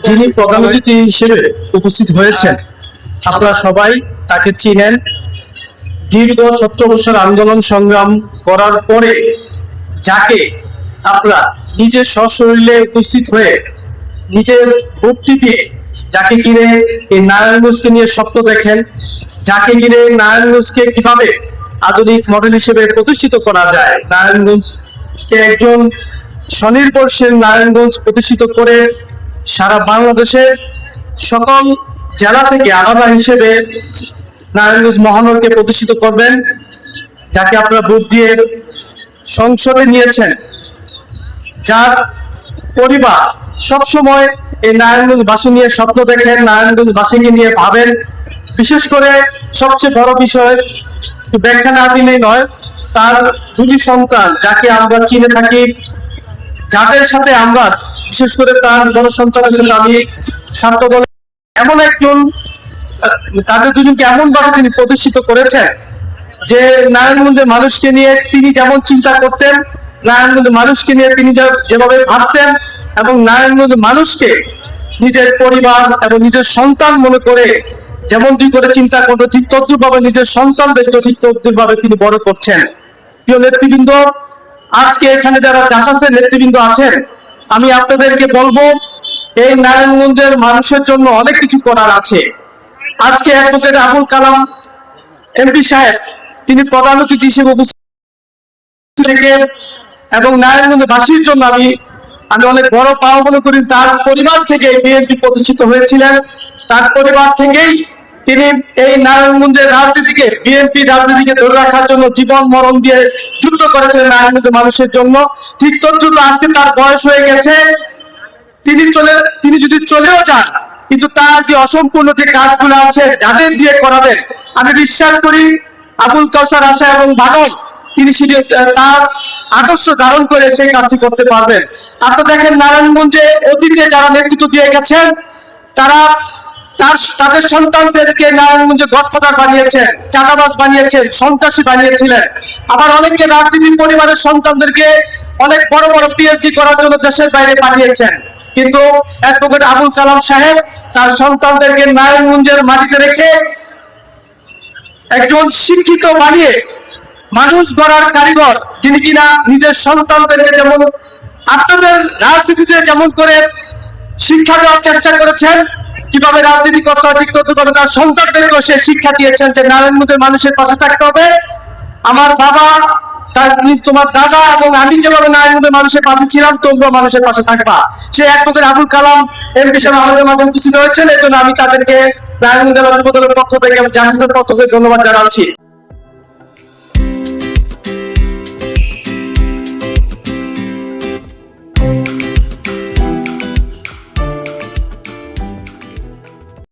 যিনি প্রধান অতিথি হিসেবে উপস্থিত হয়েছেন, আপনারা সবাই তাকে চিনেন। দীর্ঘ 70 বছর আন্দোলন সংগ্রাম করার পরে যাকে আপনারা নিজের সশরীরে উপস্থিত হয়ে নিজের ভক্তি দিয়ে যাকে ঘিরে এই নারায়ণগঞ্জকে নিয়ে স্বপ্ন দেখেন, যাকে ঘিরে নারায়ণগঞ্জকে কিভাবে আধুনিক মডেল হিসেবে প্রতিষ্ঠিত করা যায়, নারায়ণগঞ্জকে একজন স্বনির্ভরশীল নারায়ণগঞ্জ প্রতিষ্ঠিত করে সারা বাংলাদেশের সকল জেলা থেকে আলাদা হিসেবে নারায়ণগঞ্জ মহানগরকে প্রতিষ্ঠিত করবেন, যাকে আপনারা ভোট দিয়ে সংসদে নিয়েছেন, যার পরিবার সবসময় এই নারায়ণগঞ্জবাসী নিয়ে স্বপ্ন দেখেন, নারায়ণগঞ্জবাসীকে নিয়ে ভাবেন। বিশেষ করে সবচেয়ে বড় বিষয় ব্যাখ্যা না দিলেই নয়, তার দুটি সন্তান যাকে আমরা চিনে থাকি, যাদের সাথে আমরা বিশেষ করে তার বড় সন্তানের সাথে আমি ছাত্র দল এমন একজন, তাদের দুজনকে এমন ভাবে তিনি প্রতিষ্ঠিত করেছেন যে নারায়ণগঞ্জের মানুষকে নিয়ে তিনি যেমন চিন্তা করতেন, নারায়ণগঞ্জের মানুষকে নিয়ে তিনি যেভাবে ভাবতেন এবং নারায়ণগঞ্জের মানুষকে নিজের পরিবার এবং নিজের সন্তান মনে করে যেমন দুই করে চিন্তা করতে, ঠিক তদ্রুপভাবে নিজের সন্তানদেরকে ঠিক তদ্রুপভাবে তিনি বড় করছেন। প্রিয় নেতৃবৃন্দ, আজকে এখানে যারা জাসাসের নেতৃবৃন্দ আছেন, আমি আপনাদেরকে বলবো এই নারায়ণগঞ্জের মানুষের জন্য অনেক কিছু করার আছে। আজকে অ্যাডভোকেট আবুল কালাম এমপি সাহেব তিনি প্রধান অতিথি হিসেবে উপস্থিত থেকে এবং নারায়ণগঞ্জবাসীর জন্য আমি অনেক বড় পাওয়া মনে করি। তার পরিবার থেকে বিএনপি প্রতিষ্ঠিত হয়েছিলেন, তার পরিবার থেকেই তিনি এই নারায়ণগঞ্জের রাজনীতিকে, বিএনপি রাজনীতিকে ধরে রাখার জন্য জীবন মরণ দিয়ে যুদ্ধ করেছেন নারায়ণগঞ্জের মানুষের জন্য। ঠিক তদ্রুপ আজকে তার বয়স হয়ে গেছে, তিনি যদি চলেও যান, কিন্তু তার যে অসম্পূর্ণ যে কাজগুলো আছে যাদের দিয়ে করাবেন, আমি বিশ্বাস করি আবুল কাউসার আশা এবং বাদল তিনি তার আদর্শ ধারণ করে সেই কাজটি করতে পারবেন। আপনারা দেখেন নারায়ণগঞ্জে অতীতে যারা নেতৃত্ব দিয়ে গেছেন, তারা তাদের সন্তানদেরকে নারায়ণগঞ্জে গডফাদার বানিয়েছেন, চাঁদাবাজ বানিয়েছেন, সন্ত্রাসী বানিয়েছিলেন। আবার অনেকে রাজনীতি পরিবারের সন্তানদেরকে অনেক বড় বড় পিএইচডি করার জন্য দেশের বাইরে পাঠিয়েছেন। কিন্তু অ্যাডভোকেট আবুল কালাম সাহেব তার সন্তানদেরকে নারায়ণগঞ্জের মাটিতে রেখে একজন শিক্ষিত বানিয়ে মানুষ গড়ার কারিগর, যিনি কিনা নিজের সন্তানদেরকে যেমন আপনাদের রাজনীতিতে যেমন করে শিক্ষা দেওয়ার চেষ্টা করেছেন, কিভাবে রাজনীতি করতে হয় ঠিক তদ্রুপভাবে তার সন্তানদেরকেও সে শিক্ষা দিয়েছেন যে নারায়ণগঞ্জের মানুষের পাশে থাকতে হবে। আমার বাবা, তোমার দাদা এবং আমি যেভাবে নারায়ণগঞ্জের মানুষের পাশে ছিলাম, তোমরা মানুষের পাশে থাকবা। সে অ্যাডভোকেট আবুল কালাম এমপি সাহেব আমাদের মাঝে উপস্থিত হয়েছেন, এই জন্য আমি তাদেরকে নারায়ণগঞ্জ জেলা যুবদলের পক্ষ থেকে এবং জাতীয় পক্ষ থেকে ধন্যবাদ জানাচ্ছি।